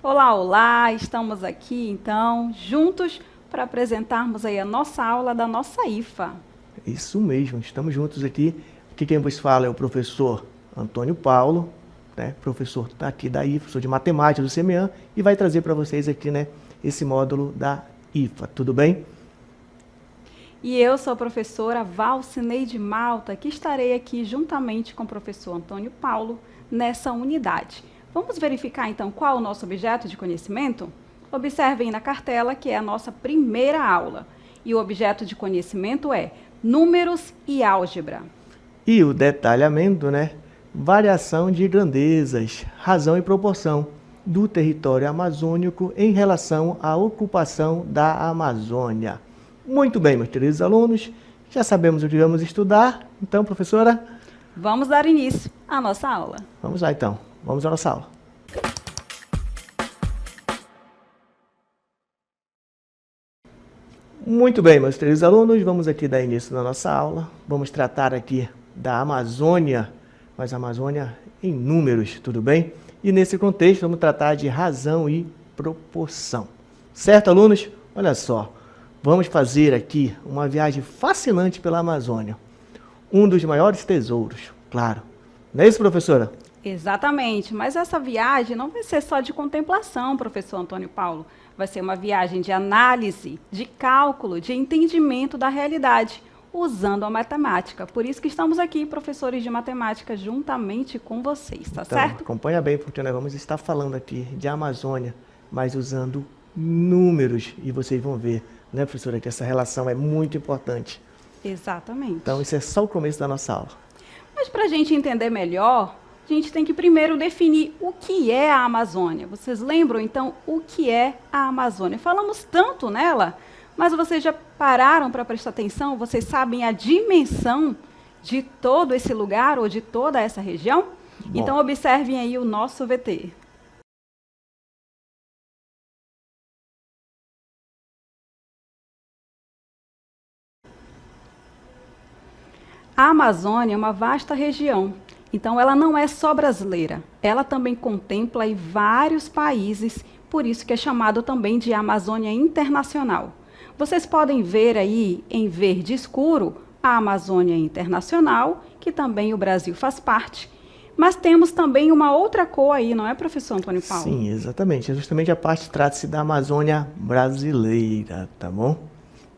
Olá, olá! Estamos aqui, então, juntos para apresentarmos aí a nossa aula da nossa IFA. Isso mesmo, estamos juntos aqui. Aqui quem vos fala é o professor Antônio Paulo, né? Professor aqui da IFA, professor de matemática do CMEAN, e vai trazer para vocês aqui, né, esse módulo da IFA, tudo bem? E eu sou a professora Valcineide Malta, que estarei aqui juntamente com o professor Antônio Paulo nessa unidade. Vamos verificar, então, qual o nosso objeto de conhecimento? Observem na cartela que é a nossa primeira aula. E o objeto de conhecimento é números e álgebra. E o detalhamento, né? Variação de grandezas, razão e proporção do território amazônico em relação à ocupação da Amazônia. Muito bem, meus queridos alunos, já sabemos o que vamos estudar. Então, professora? Vamos dar início à nossa aula. Vamos lá, então. Vamos à nossa aula. Muito bem, meus queridos alunos, vamos aqui dar início na nossa aula. Vamos tratar aqui da Amazônia, mas a Amazônia em números, tudo bem? E nesse contexto vamos tratar de razão e proporção. Certo, alunos? Olha só, vamos fazer aqui uma viagem fascinante pela Amazônia. Um dos maiores tesouros, claro. Não é isso, professora? Exatamente, mas essa viagem não vai ser só de contemplação, professor Antônio Paulo. Vai ser uma viagem de análise, de cálculo, de entendimento da realidade, usando a matemática. Por isso que estamos aqui, professores de matemática, juntamente com vocês, tá Então, certo? acompanha bem, porque nós vamos estar falando aqui de Amazônia, mas usando números. E vocês vão ver, né, professora, que essa relação é muito importante. Exatamente. Então, isso é só o começo da nossa aula. Mas para a gente entender melhor, a gente tem que primeiro definir o que é a Amazônia. Vocês lembram, então, o que é a Amazônia? Falamos tanto nela, mas vocês já pararam para prestar atenção? Vocês sabem a dimensão de todo esse lugar ou de toda essa região? Bom. Então, observem aí o nosso VT. A Amazônia é uma vasta região. Então, ela não é só brasileira, ela também contempla aí vários países, por isso que é chamado também de Amazônia Internacional. Vocês podem ver aí, em verde escuro, a Amazônia Internacional, que também o Brasil faz parte. Mas temos também uma outra cor aí, não é, professor Antônio Paulo? Sim, exatamente. Justamente a parte trata-se da Amazônia brasileira, tá bom?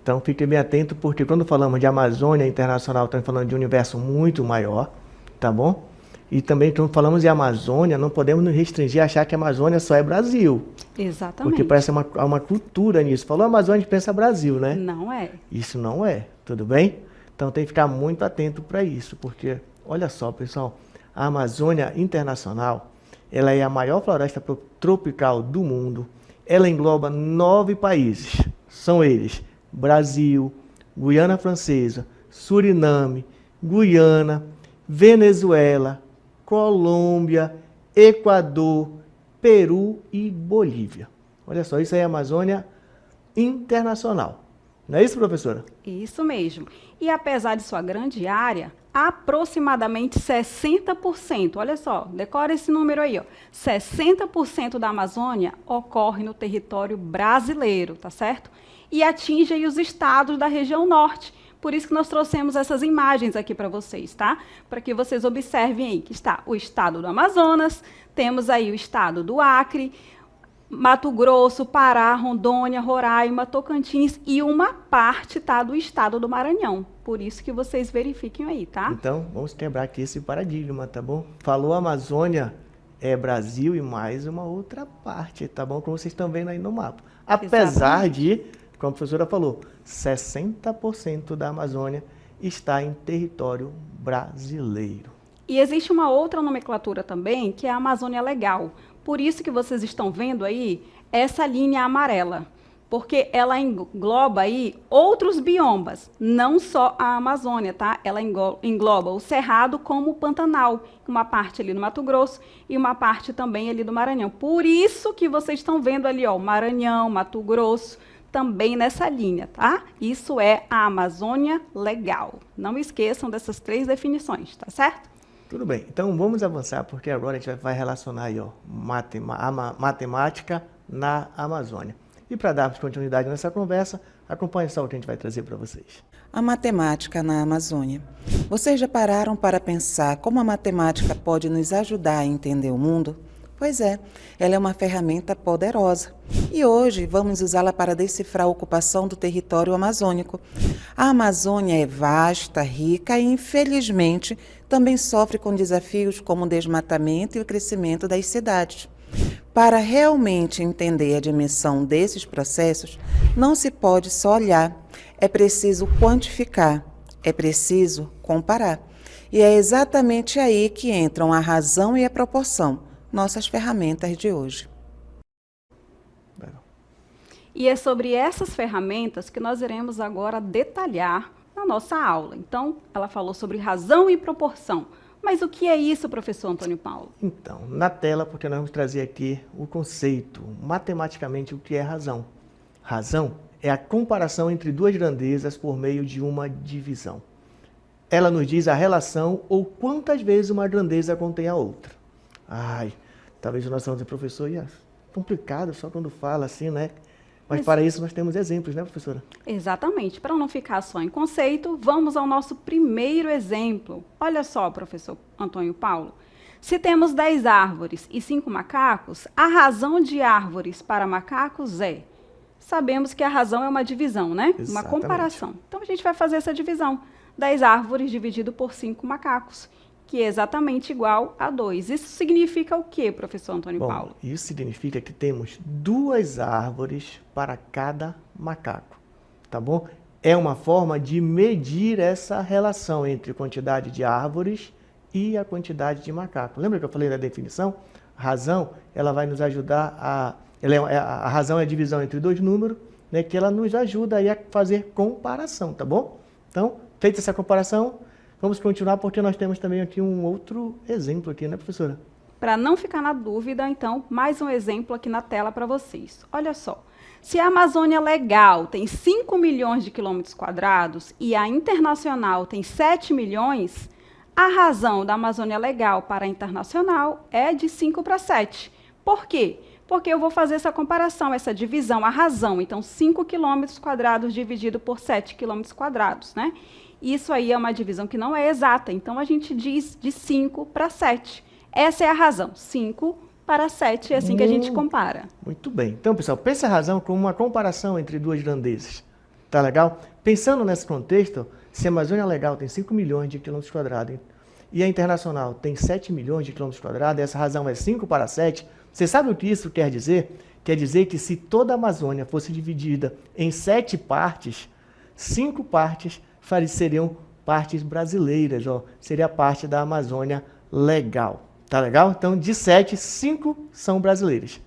Então, fique bem atento, porque quando falamos de Amazônia Internacional, estamos falando de um universo muito maior, tá bom? E também, quando falamos de Amazônia, não podemos nos restringir a achar que a Amazônia só é Brasil. Exatamente. Porque parece uma cultura nisso. Falou Amazônia, a gente pensa Brasil, né? Não é. Isso não é, tudo bem? Então tem que ficar muito atento para isso, porque, olha só, pessoal, a Amazônia Internacional, ela é a maior floresta tropical do mundo. Ela engloba 9 países. São eles: Brasil, Guiana Francesa, Suriname, Guiana, Venezuela, Colômbia, Equador, Peru e Bolívia. Olha só, isso aí é a Amazônia Internacional. Não é isso, professora? Isso mesmo. E apesar de sua grande área, aproximadamente 60%, olha só, decora esse número aí, ó, 60% da Amazônia ocorre no território brasileiro, tá certo? E atinge aí os estados da região norte. Por isso que nós trouxemos essas imagens aqui para vocês, tá? Para que vocês observem aí que está o estado do Amazonas, temos aí o estado do Acre, Mato Grosso, Pará, Rondônia, Roraima, Tocantins e uma parte, tá, do estado do Maranhão. Por isso que vocês verifiquem aí, tá? Então, vamos quebrar aqui esse paradigma, tá bom? Falou Amazônia, é Brasil e mais uma outra parte, tá bom? Como vocês estão vendo aí no mapa. Apesar de, como a professora falou, 60% da Amazônia está em território brasileiro. E existe uma outra nomenclatura também, que é a Amazônia Legal. Por isso que vocês estão vendo aí essa linha amarela, porque ela engloba aí outros biomas, não só a Amazônia, tá? Ela engloba o Cerrado como o Pantanal, uma parte ali no Mato Grosso e uma parte também ali do Maranhão. Por isso que vocês estão vendo ali, ó, Maranhão, Mato Grosso, também nessa linha, tá? Isso é a Amazônia Legal. Não esqueçam dessas 3 definições, tá certo? Tudo bem, então vamos avançar, porque agora a gente vai relacionar aí, ó, matemática na Amazônia. E para darmos continuidade nessa conversa, acompanhe só o que a gente vai trazer para vocês. A matemática na Amazônia. Vocês já pararam para pensar como a matemática pode nos ajudar a entender o mundo? Pois é, ela é uma ferramenta poderosa. E hoje vamos usá-la para decifrar a ocupação do território amazônico. A Amazônia é vasta, rica e, infelizmente, também sofre com desafios como o desmatamento e o crescimento das cidades. Para realmente entender a dimensão desses processos, não se pode só olhar, é preciso quantificar, é preciso comparar. E é exatamente aí que entram a razão e a proporção, nossas ferramentas de hoje. E é sobre essas ferramentas que nós iremos agora detalhar na nossa aula. Então, ela falou sobre razão e proporção. Mas o que é isso, professor Antônio Paulo? Então, na tela, porque nós vamos trazer aqui o conceito, matematicamente, o que é razão. Razão é a comparação entre duas grandezas por meio de uma divisão. Ela nos diz a relação ou quantas vezes uma grandeza contém a outra. Ai, talvez o nosso professor ia complicado só quando fala assim, né? Mas para isso nós temos exemplos, né, professora? Exatamente. Para não ficar só em conceito, vamos ao nosso primeiro exemplo. Olha só, professor Antônio Paulo. Se temos 10 árvores e 5 macacos, a razão de árvores para macacos é... Sabemos que a razão é uma divisão, né? Exatamente. Uma comparação. Então, a gente vai fazer essa divisão. 10 árvores dividido por 5 macacos, que é exatamente igual a 2. Isso significa o quê, professor Antônio Paulo? Isso significa que temos 2 árvores para cada macaco, tá bom? É uma forma de medir essa relação entre a quantidade de árvores e a quantidade de macacos. Lembra que eu falei da definição? A razão, ela vai nos ajudar a... a razão é a divisão entre 2 números, né, que ela nos ajuda aí a fazer comparação, tá bom? Então, feita essa comparação, vamos continuar porque nós temos também aqui um outro exemplo aqui, né, professora? Para não ficar na dúvida, então, mais um exemplo aqui na tela para vocês. Olha só, se a Amazônia Legal tem 5 milhões de quilômetros quadrados e a Internacional tem 7 milhões, a razão da Amazônia Legal para a Internacional é de 5 para 7. Por quê? Porque eu vou fazer essa comparação, essa divisão, a razão. Então, 5 quilômetros quadrados dividido por 7 quilômetros quadrados, né? Isso aí é uma divisão que não é exata, então a gente diz de 5 para 7. Essa é a razão, 5 para 7, é assim que a gente compara. Muito bem. Então, pessoal, pense a razão como uma comparação entre duas grandezas. Tá legal? Pensando nesse contexto, se a Amazônia Legal tem 5 milhões de quilômetros quadrados e a Internacional tem 7 milhões de quilômetros quadrados, essa razão é 5 para 7, você sabe o que isso quer dizer? Quer dizer que se toda a Amazônia fosse dividida em 7 partes, 5 partes seriam partes brasileiras, ó, seria parte da Amazônia Legal. Tá legal? Então, de 7, 5 são brasileiras.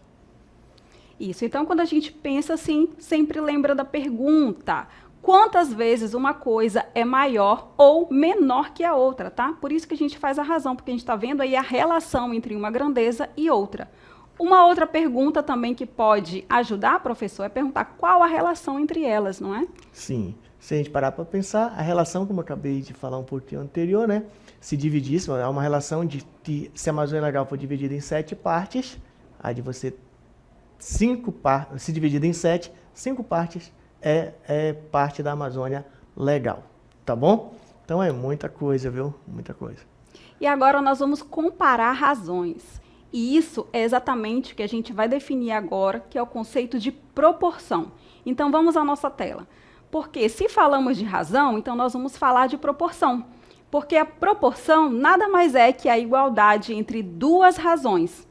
Isso. Então, quando a gente pensa assim, sempre lembra da pergunta: quantas vezes uma coisa é maior ou menor que a outra, tá? Por isso que a gente faz a razão, porque a gente está vendo aí a relação entre uma grandeza e outra. Uma outra pergunta também que pode ajudar, professor, é perguntar qual a relação entre elas, não é? Sim. Se a gente parar para pensar, a relação, como eu acabei de falar um pouquinho anterior, né? Se dividisse, é uma relação de que se a Amazônia Legal for dividida em 7 partes, aí de você 5 partes, se dividida em 7, 5 partes é parte da Amazônia Legal, tá bom? Então é muita coisa, viu? Muita coisa. E agora nós vamos comparar razões. E isso é exatamente o que a gente vai definir agora, que é o conceito de proporção. Então vamos à nossa tela. Porque se falamos de razão, então nós vamos falar de proporção. Porque a proporção nada mais é que a igualdade entre duas razões.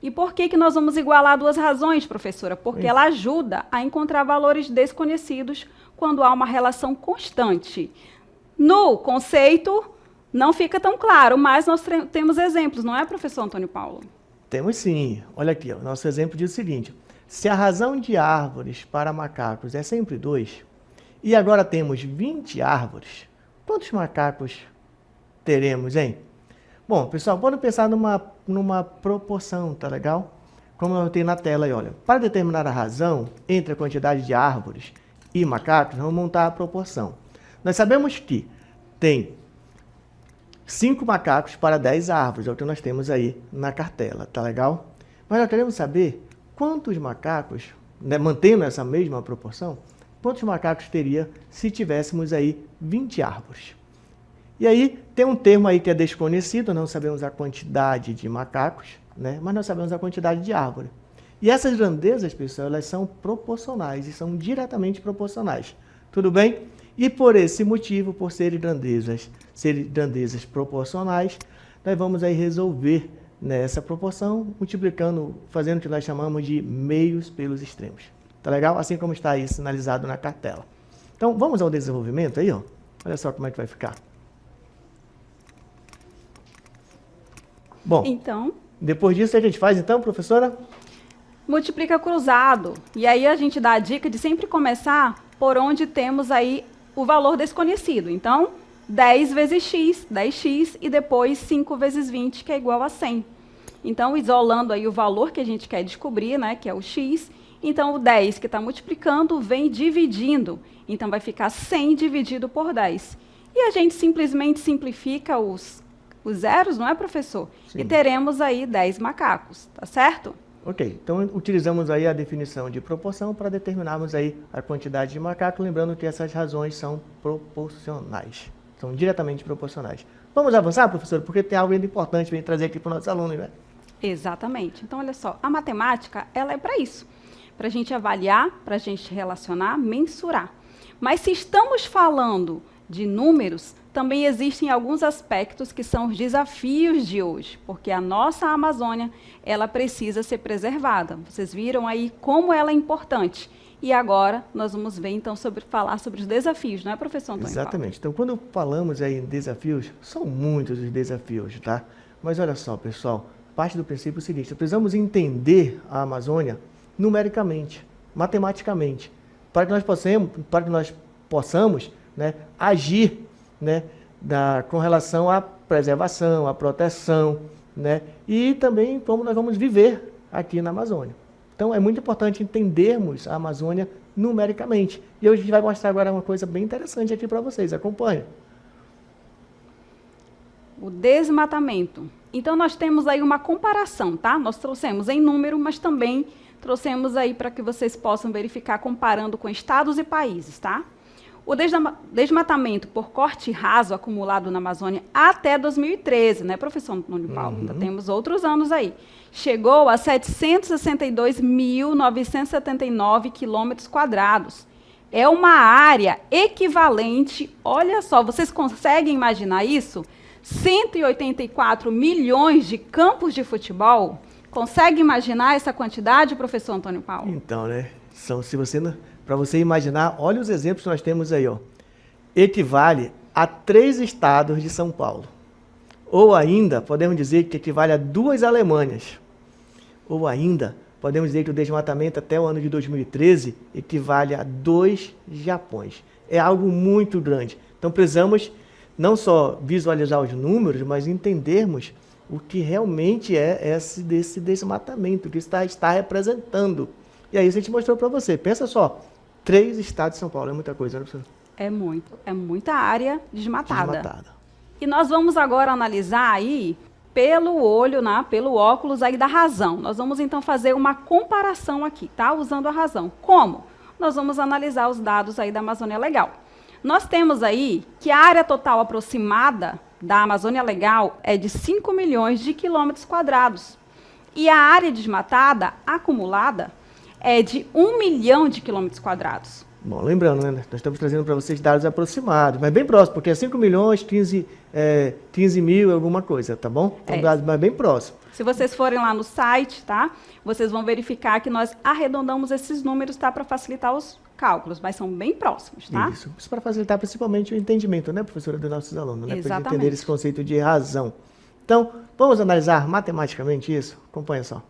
E por que nós vamos igualar duas razões, professora? Porque ela ajuda a encontrar valores desconhecidos quando há uma relação constante. No conceito, não fica tão claro, mas nós temos exemplos, não é, professor Antônio Paulo? Temos sim. Olha aqui, o nosso exemplo diz o seguinte: se a razão de árvores para macacos é sempre 2, e agora temos 20 árvores, quantos macacos teremos, hein? Bom, pessoal, pode pensar numa proporção, tá legal? Como eu tenho na tela aí, olha. Para determinar a razão entre a quantidade de árvores e macacos, vamos montar a proporção. Nós sabemos que tem 5 macacos para 10 árvores, é o que nós temos aí na cartela, tá legal? Mas nós queremos saber quantos macacos, né, mantendo essa mesma proporção, quantos macacos teria se tivéssemos aí 20 árvores. E aí tem um termo aí que é desconhecido, não sabemos a quantidade de macacos, né, mas nós sabemos a quantidade de árvore. E essas grandezas, pessoal, elas são proporcionais e são diretamente proporcionais. Tudo bem? E por esse motivo, por serem grandezas proporcionais, nós vamos aí resolver nessa proporção, multiplicando, fazendo o que nós chamamos de meios pelos extremos. Tá legal? Assim como está aí sinalizado na cartela. Então, vamos ao desenvolvimento aí, ó. Olha só como é que vai ficar. Bom, Então, depois disso, o que a gente faz então, professora? multiplica cruzado. E aí a gente dá a dica de sempre começar por onde temos aí o valor desconhecido. Então, 10 vezes x, 10x, e depois 5 vezes 20, que é igual a 100. Então, isolando aí o valor que a gente quer descobrir, né, que é o x, então o 10 que está multiplicando vem dividindo. Então, vai ficar 100 dividido por 10. E a gente simplesmente simplifica os zeros, não é, professor? Sim. E teremos aí 10 macacos, tá certo? Ok, então utilizamos aí a definição de proporção para determinarmos aí a quantidade de macacos, lembrando que essas razões são proporcionais, são diretamente proporcionais. Vamos avançar, professor, porque tem algo ainda importante para trazer aqui para os nossos alunos, né? Exatamente. Então, olha só, a matemática, ela é para isso, para a gente avaliar, para a gente relacionar, mensurar. Mas se estamos falando de números, também existem alguns aspectos que são os desafios de hoje, porque a nossa Amazônia, ela precisa ser preservada. Vocês viram aí como ela é importante. E agora nós vamos ver, então, falar sobre os desafios, não é, professor Antônio Paulo? Exatamente. Então, quando falamos aí em desafios, são muitos os desafios, tá? Mas olha só, pessoal, parte do princípio é o seguinte: precisamos entender a Amazônia numericamente, matematicamente, para que nós possamos, né, agir, né, com relação à preservação, à proteção, né, e também como nós vamos viver aqui na Amazônia. Então, é muito importante entendermos a Amazônia numericamente. E hoje a gente vai mostrar agora uma coisa bem interessante aqui para vocês. Acompanhe. O desmatamento. Então, nós temos aí uma comparação, tá? Nós trouxemos em número, mas também trouxemos aí para que vocês possam verificar comparando com estados e países, tá? O desmatamento por corte raso acumulado na Amazônia até 2013, né, professor Antônio Paulo? Ainda temos outros anos aí. Chegou a 762.979 quilômetros quadrados. É uma área equivalente, olha só, vocês conseguem imaginar isso? 184 milhões de campos de futebol. Consegue imaginar essa quantidade, professor Antônio Paulo? Então, né, para você imaginar, olha os exemplos que nós temos aí, ó. Equivale a 3 estados de São Paulo. Ou ainda, podemos dizer que equivale a 2 Alemanhas. Ou ainda, podemos dizer que o desmatamento até o ano de 2013 equivale a 2 Japões. É algo muito grande. Então, precisamos não só visualizar os números, mas entendermos o que realmente é desse desmatamento, o que está representando. E aí, isso a gente mostrou para você. Pensa só, 3 estados de São Paulo, é muita coisa, né, professor? É muita área desmatada. E nós vamos agora analisar aí pelo olho, né, pelo óculos aí da razão. Nós vamos então fazer uma comparação aqui, tá? Usando a razão. Como? Nós vamos analisar os dados aí da Amazônia Legal. Nós temos aí que a área total aproximada da Amazônia Legal é de 5 milhões de quilômetros quadrados. E a área desmatada acumulada é de 1 milhão de quilômetros quadrados. Bom, lembrando, né, nós estamos trazendo para vocês dados aproximados, mas bem próximo, porque é 5 milhões, 15 mil, alguma coisa, tá bom? Então, dados mais bem próximos. Se vocês forem lá no site, tá? Vocês vão verificar que nós arredondamos esses números, tá? Para facilitar os cálculos, mas são bem próximos, tá? Isso para facilitar principalmente o entendimento, né, professora, dos nossos alunos, né? Para Exatamente. entender esse conceito de razão. Então, vamos analisar matematicamente isso? Acompanha só.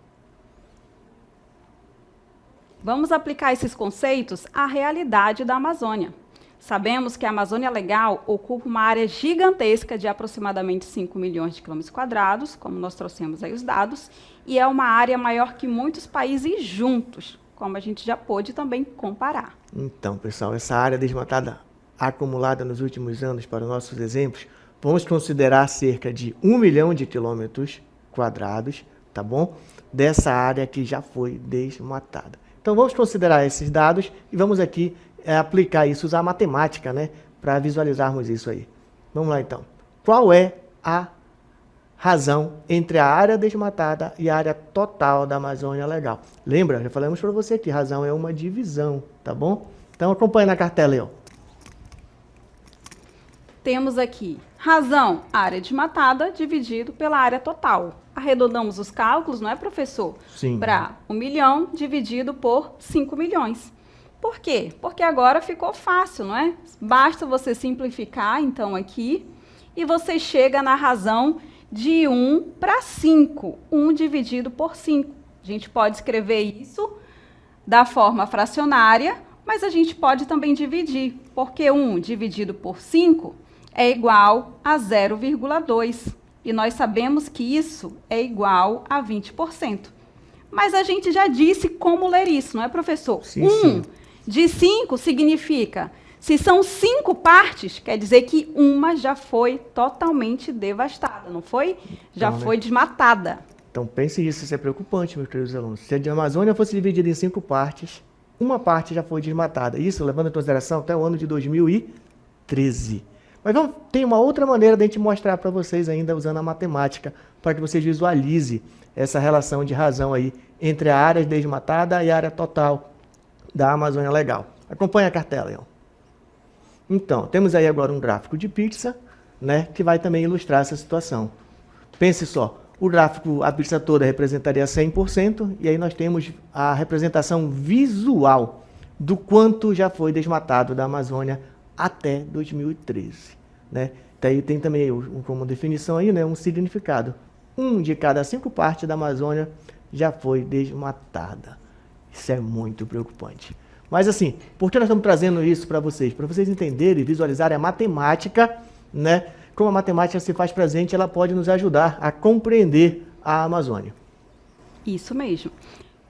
Vamos aplicar esses conceitos à realidade da Amazônia. Sabemos que a Amazônia Legal ocupa uma área gigantesca de aproximadamente 5 milhões de quilômetros quadrados, como nós trouxemos aí os dados, e é uma área maior que muitos países juntos, como a gente já pôde também comparar. Então, pessoal, essa área desmatada acumulada nos últimos anos, para os nossos exemplos, vamos considerar cerca de 1 milhão de quilômetros quadrados, tá bom? Dessa área que já foi desmatada. Então vamos considerar esses dados e vamos aqui aplicar isso, usar a matemática, né? Para visualizarmos isso aí. Vamos lá então. Qual é a razão entre a área desmatada e a área total da Amazônia Legal? Lembra? Já falamos para você que razão é uma divisão, tá bom? Então acompanha na cartela aí, ó. Temos aqui razão, área desmatada, dividido pela área total. Arredondamos os cálculos, não é, professor? Sim. Para 1 milhão dividido por 5 milhões. Por quê? Porque agora ficou fácil, não é? Basta você simplificar, então, aqui, e você chega na razão de 1 para 5. 1 dividido por 5. A gente pode escrever isso da forma fracionária, mas a gente pode também dividir, porque 1 dividido por 5 é igual a 0,2. E nós sabemos que isso é igual a 20%. Mas a gente já disse como ler isso, não é, professor? Sim, sim. De 5 significa, se são 5 partes, quer dizer que uma já foi totalmente devastada, não foi? Já Então, foi desmatada. Então pense nisso, isso é preocupante, meus queridos alunos. Se a Amazônia fosse dividida em 5 partes, uma parte já foi desmatada. Isso levando em consideração até o ano de 2013. Mas tem uma outra maneira de a gente mostrar para vocês ainda usando a matemática, para que vocês visualizem essa relação de razão aí entre a área desmatada e a área total da Amazônia Legal. Acompanha a cartela aí, ó. Então, temos aí agora um gráfico de pizza, né, que vai também ilustrar essa situação. Pense só, o gráfico, a pizza toda representaria 100%, e aí nós temos a representação visual do quanto já foi desmatado da Amazônia até 2013, né? Daí tem também como definição aí, né, um significado. 1 de cada 5 partes da Amazônia já foi desmatada. Isso é muito preocupante. Mas assim, por que nós estamos trazendo isso para vocês? Para vocês entenderem e visualizarem a matemática, né? Como a matemática se faz presente, ela pode nos ajudar a compreender a Amazônia. Isso mesmo.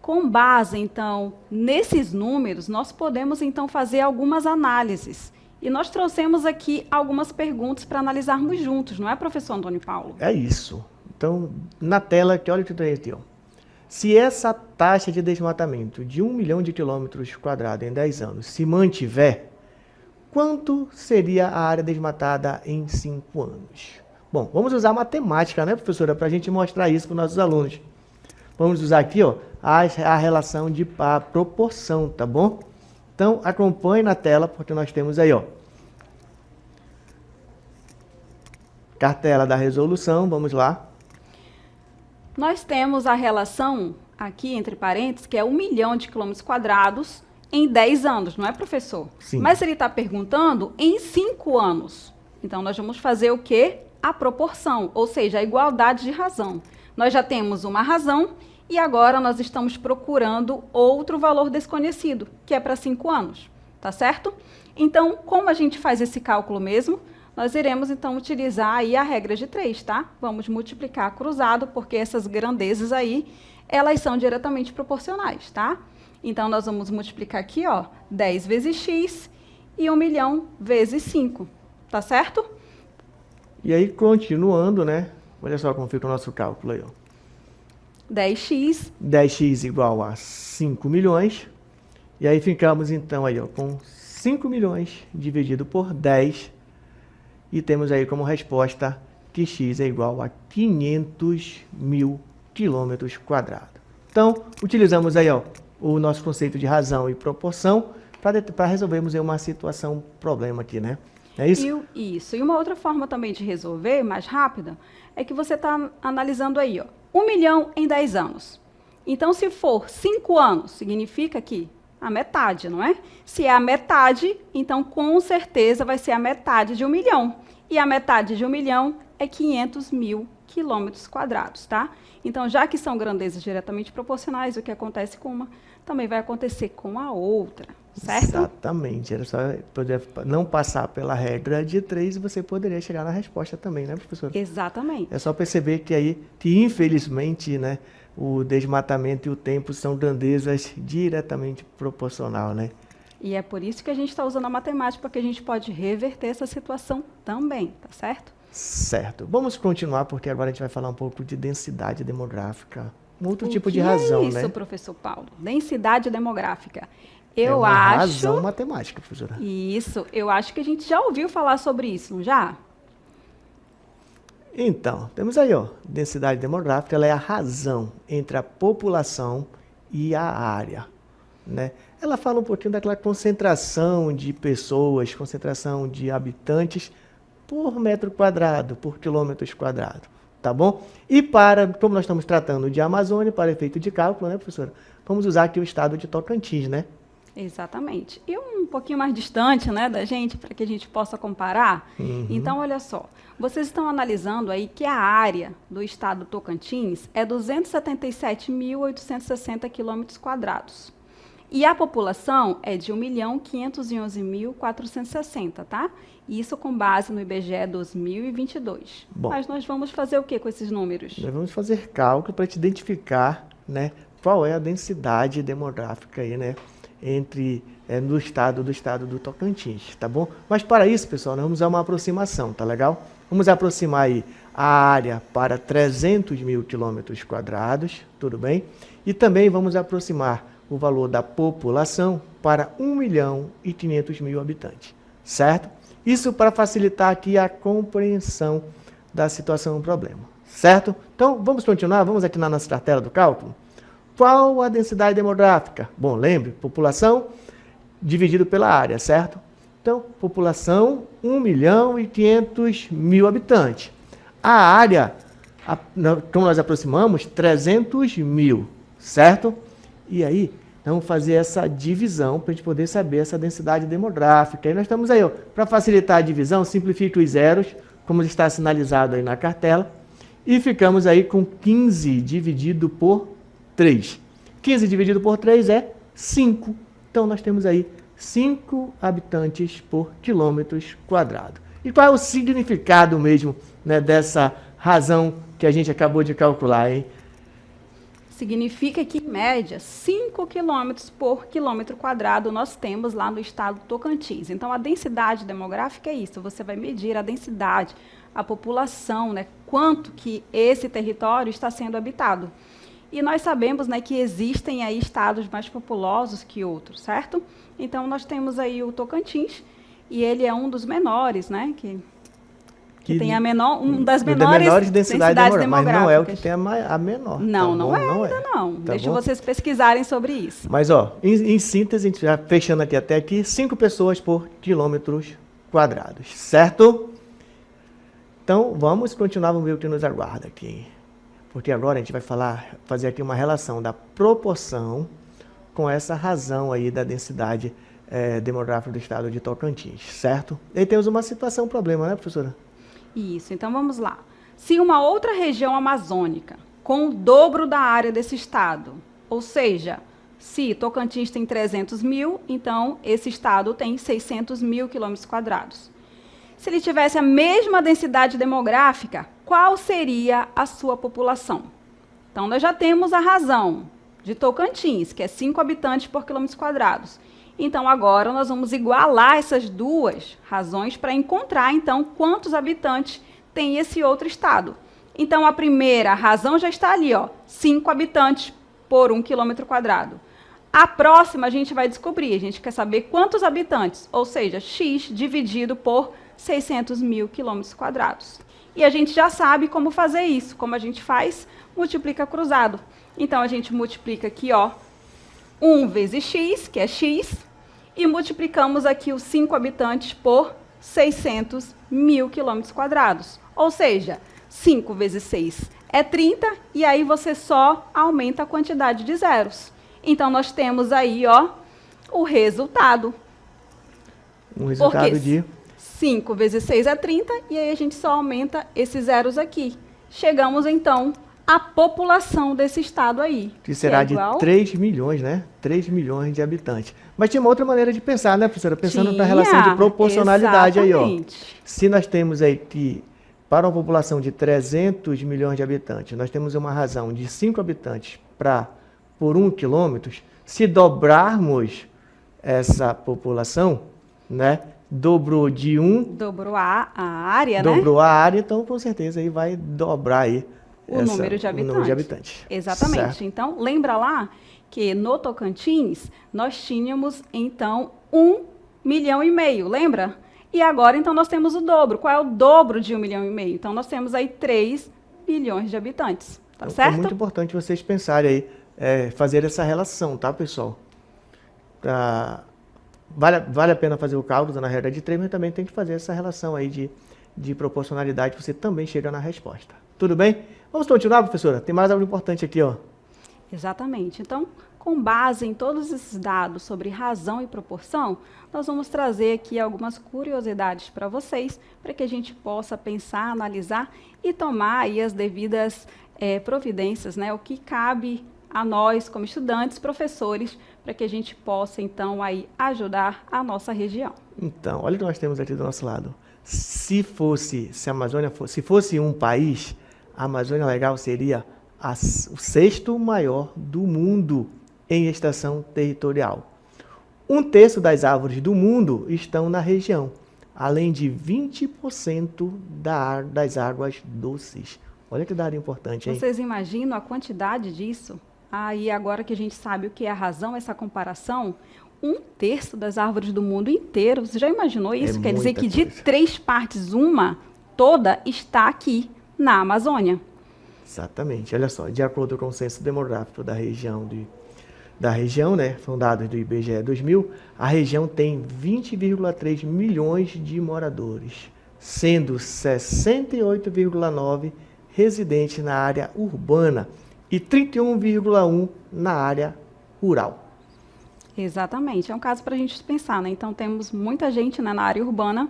Com base, então, nesses números, nós podemos, então, fazer algumas análises. E nós trouxemos aqui algumas perguntas para analisarmos juntos, não é, professor Antônio Paulo? É isso. Então, na tela, olha o que tem aqui, ó. Se essa taxa de desmatamento de 1 milhão de quilômetros quadrados em 10 anos se mantiver, quanto seria a área desmatada em 5 anos? Bom, vamos usar matemática, né, professora, para a gente mostrar isso para os nossos alunos. Vamos usar aqui, ó, a relação de proporção, tá bom? Então, acompanhe na tela, porque nós temos aí, ó, cartela da resolução, vamos lá. Nós temos a relação aqui, entre parênteses, que é 1 milhão de quilômetros quadrados em 10 anos, não é, professor? Sim. Mas ele está perguntando em 5 anos. Então, nós vamos fazer o quê? A proporção, ou seja, a igualdade de razão. Nós já temos uma razão e agora nós estamos procurando outro valor desconhecido, que é para 5 anos, tá certo? Então, como a gente faz esse cálculo mesmo? Nós iremos, então, utilizar aí a regra de 3, tá? Vamos multiplicar cruzado, porque essas grandezas aí, elas são diretamente proporcionais, tá? Então, nós vamos multiplicar aqui, ó, 10 vezes x e 1 milhão vezes 5, tá certo? E aí, continuando, né? Olha só como fica o nosso cálculo aí, ó. 10x. 10x igual a 5 milhões. E aí ficamos, então, aí, ó, com 5 milhões dividido por 10. E temos aí como resposta que x é igual a 500 mil quilômetros quadrados. Então, utilizamos aí, ó, o nosso conceito de razão e proporção para resolvermos aí uma situação, problema aqui, né? É isso? Isso. E uma outra forma também de resolver, mais rápida, é que você está analisando aí, ó, 1 milhão em 10 anos. Então, se for 5 anos, significa que a metade, não é? Se é a metade, então, com certeza, vai ser a metade de 1 milhão. E a metade de 1 milhão é 500 mil quilômetros quadrados, tá? Então, já que são grandezas diretamente proporcionais, o que acontece com uma também vai acontecer com a outra, certo? Exatamente. Era só poder não passar pela regra de 3 e você poderia chegar na resposta também, né, professora? Exatamente. É só perceber que infelizmente, né, o desmatamento e o tempo são grandezas diretamente proporcional, né? E é por isso que a gente está usando a matemática, porque a gente pode reverter essa situação também, tá certo? Certo. Vamos continuar, porque agora a gente vai falar um pouco de densidade demográfica. Um outro tipo de O que razão, é isso, né? professor Paulo? Densidade demográfica. É Eu uma acho... razão matemática, professora. Isso, eu acho que a gente já ouviu falar sobre isso, não já? Então, temos aí, ó, densidade demográfica, ela é a razão entre a população e a área, né? Ela fala um pouquinho daquela concentração de pessoas, concentração de habitantes por metro quadrado, por quilômetros quadrados, tá bom? E como nós estamos tratando de Amazônia, para efeito de cálculo, né, professora? Vamos usar aqui o estado de Tocantins, né? Exatamente. E um pouquinho mais distante, né, da gente, para que a gente possa comparar. Então, olha só, vocês estão analisando aí que a área do estado do Tocantins é 277.860 quilômetros quadrados. E a população é de 1.511.460, tá? Isso com base no IBGE 2022. Bom. Mas nós vamos fazer o que com esses números? Nós vamos fazer cálculo para te identificar, né, qual é a densidade demográfica aí, né, no estado do Tocantins, tá bom? Mas para isso, pessoal, nós vamos usar uma aproximação, tá legal? Vamos aproximar aí a área para 300 mil quilômetros quadrados, tudo bem? E também vamos aproximar o valor da população para 1.500.000 habitantes, certo? Isso para facilitar aqui a compreensão da situação do problema, certo? Então, vamos continuar, vamos aqui na nossa cartela do cálculo. Qual a densidade demográfica? Bom, lembre, população dividido pela área, certo? Então, população, 1.500.000 habitantes. A área, como nós aproximamos, 300 mil, certo? E aí, vamos fazer essa divisão para a gente poder saber essa densidade demográfica. E nós estamos aí, para facilitar a divisão, simplifique os zeros, como está sinalizado aí na cartela, e ficamos aí com 15 dividido por 3. 15 dividido por 3 é 5. Então, nós temos aí 5 habitantes por quilômetros quadrados. E qual é o significado mesmo, né, dessa razão que a gente acabou de calcular, hein? Significa que, em média, 5 quilômetros por quilômetro quadrado nós temos lá no estado do Tocantins. Então, a densidade demográfica é isso. Você vai medir a densidade, a população, né, quanto que esse território está sendo habitado. E nós sabemos, né, que existem aí estados mais populosos que outros, certo? Então, nós temos aí o Tocantins, e ele é um dos menores, né, que tem das menores densidades demográficas. Mas não é o que tem a menor. Não, tá não bom? é Não ainda é. não. Tá Deixa bom? vocês pesquisarem sobre isso. Mas, ó, em síntese, a gente já fechando aqui até aqui, 5 pessoas por quilômetros quadrados, certo? Então, vamos continuar, vamos ver o que nos aguarda aqui. Porque agora a gente vai fazer aqui uma relação da proporção com essa razão aí da densidade demográfica do estado de Tocantins, certo? E aí temos uma situação, um problema, né, professora? Isso, então vamos lá. Se uma outra região amazônica, com o dobro da área desse estado, ou seja, se Tocantins tem 300 mil, então esse estado tem 600 mil quilômetros quadrados. Se ele tivesse a mesma densidade demográfica, qual seria a sua população? Então, nós já temos a razão de Tocantins, que é 5 habitantes por quilômetros quadrados. Então, agora nós vamos igualar essas duas razões para encontrar, então, quantos habitantes tem esse outro estado. Então, a primeira razão já está ali, ó, 5 habitantes por 1 quilômetro quadrado. A próxima a gente vai descobrir, a gente quer saber quantos habitantes, ou seja, x dividido por 600 mil quilômetros quadrados. E a gente já sabe como fazer isso. Como a gente faz? Multiplica cruzado. Então, a gente multiplica aqui, ó, 1 vezes x, que é x, e multiplicamos aqui os 5 habitantes por 600 mil quilômetros quadrados. Ou seja, 5 vezes 6 é 30, e aí você só aumenta a quantidade de zeros. Então, nós temos aí, ó, o resultado. Um resultado de 5 vezes 6 é 30, e aí a gente só aumenta esses zeros aqui. Chegamos, então, à população desse estado aí. Que será que é igual... de 3 milhões, né? 3 milhões de habitantes. Mas tinha uma outra maneira de pensar, né, professora? Pensando na relação de proporcionalidade exatamente. Aí, ó. Se nós temos aí que, para uma população de 300 milhões de habitantes, nós temos uma razão de 5 habitantes por 1 quilômetro, se dobrarmos essa população, né, dobrou de 1, Dobrou a área, né? dobrou a área, então com certeza aí vai dobrar aí O número de habitantes. Exatamente. Certo? Então, lembra lá que no Tocantins nós tínhamos, então, 1,5 milhão, lembra? E agora, então, nós temos o dobro. Qual é o dobro de 1,5 milhão? Então, nós temos aí 3 milhões de habitantes, tá Então, certo? é muito importante vocês pensarem aí, fazer essa relação, tá, pessoal? Vale a pena fazer o cálculo na regra de 3, mas também tem que fazer essa relação aí de proporcionalidade, você também chega na resposta. Tudo bem? Vamos continuar, professora? Tem mais algo importante aqui, ó. Exatamente. Então, com base em todos esses dados sobre razão e proporção, nós vamos trazer aqui algumas curiosidades para vocês, para que a gente possa pensar, analisar e tomar aí as devidas providências, né? O que cabe a nós, como estudantes, professores, para que a gente possa, então, aí ajudar a nossa região. Então, olha o que nós temos aqui do nosso lado. Se a Amazônia fosse um país, a Amazônia Legal seria o 6º maior do mundo em extensão territorial. 1/3 das árvores do mundo estão na região, além de 20% das águas doces. Olha que dado importante, hein? Vocês imaginam a quantidade disso? Aí, agora que a gente sabe o que é a razão, essa comparação, 1/3 das árvores do mundo inteiro. Você já imaginou isso? Quer dizer que de 3 partes, uma toda está aqui na Amazônia. Exatamente. Olha só, de acordo com o censo demográfico da região, né, são dados do IBGE 2000, a região tem 20,3 milhões de moradores, sendo 68,9 residentes na área urbana e 31,1 na área rural. Exatamente. É um caso para a gente pensar, né? Então, temos muita gente, né, na área urbana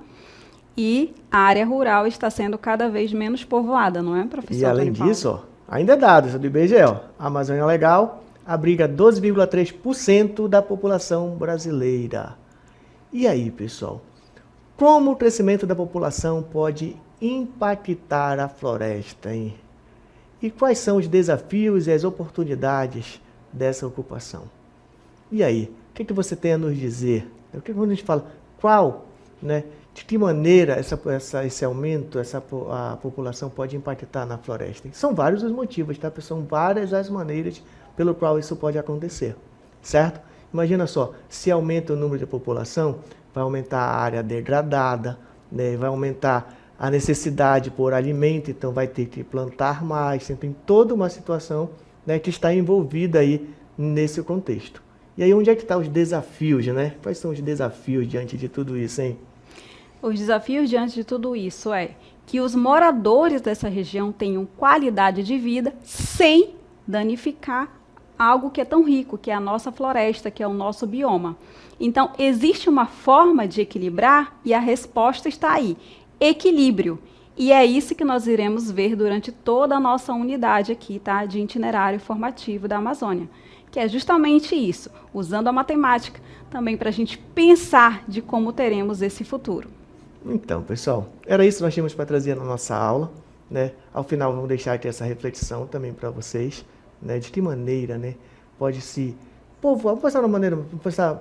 e a área rural está sendo cada vez menos povoada, não é, professor? E além disso, ó, ainda é dado, isso é do IBGE, ó, a Amazônia Legal abriga 12,3% da população brasileira. E aí, pessoal, como o crescimento da população pode impactar a floresta, hein? E quais são os desafios e as oportunidades dessa ocupação? E aí, o que você tem a nos dizer? Quando a gente fala qual, né, de que maneira esse aumento, a população pode impactar na floresta? São vários os motivos, tá? São várias as maneiras pelo qual isso pode acontecer, certo? Imagina só, se aumenta o número de população, vai aumentar a área degradada, né, vai aumentar a necessidade por alimento, então vai ter que plantar mais, tem toda uma situação, né, que está envolvida aí nesse contexto. E aí onde é que estão os desafios, né? Quais são os desafios diante de tudo isso, hein? Os desafios diante de tudo isso é que os moradores dessa região tenham qualidade de vida sem danificar algo que é tão rico, que é a nossa floresta, que é o nosso bioma. Então, existe uma forma de equilibrar e a resposta está aí. Equilíbrio. E é isso que nós iremos ver durante toda a nossa unidade aqui, tá? De itinerário formativo da Amazônia. Que é justamente isso, usando a matemática também para a gente pensar de como teremos esse futuro. Então, pessoal, era isso que nós tínhamos para trazer na nossa aula, né? Ao final, vamos deixar aqui essa reflexão também para vocês, né? De que maneira, né, pode se povoar,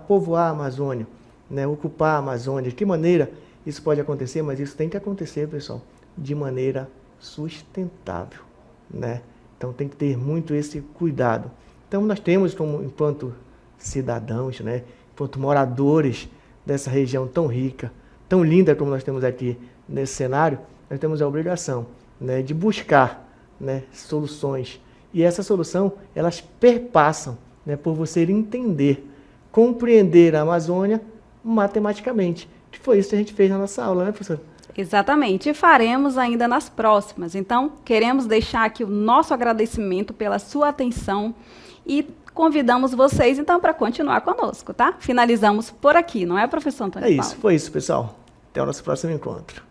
povoar a Amazônia, né? Ocupar a Amazônia, de que maneira isso pode acontecer, mas isso tem que acontecer, pessoal, de maneira sustentável, né? Então tem que ter muito esse cuidado. Então nós temos, enquanto cidadãos, né, enquanto moradores dessa região tão rica, tão linda como nós temos aqui nesse cenário, nós temos a obrigação, né, de buscar, né, soluções. E essa solução, elas perpassam, né, por você entender, compreender a Amazônia matematicamente. Que foi isso que a gente fez na nossa aula, né, professor? Exatamente, e faremos ainda nas próximas. Então, queremos deixar aqui o nosso agradecimento pela sua atenção e convidamos vocês, então, para continuar conosco, tá? Finalizamos por aqui, não é, professor Antônio Paulo? É isso, foi isso, pessoal. Até o nosso próximo encontro.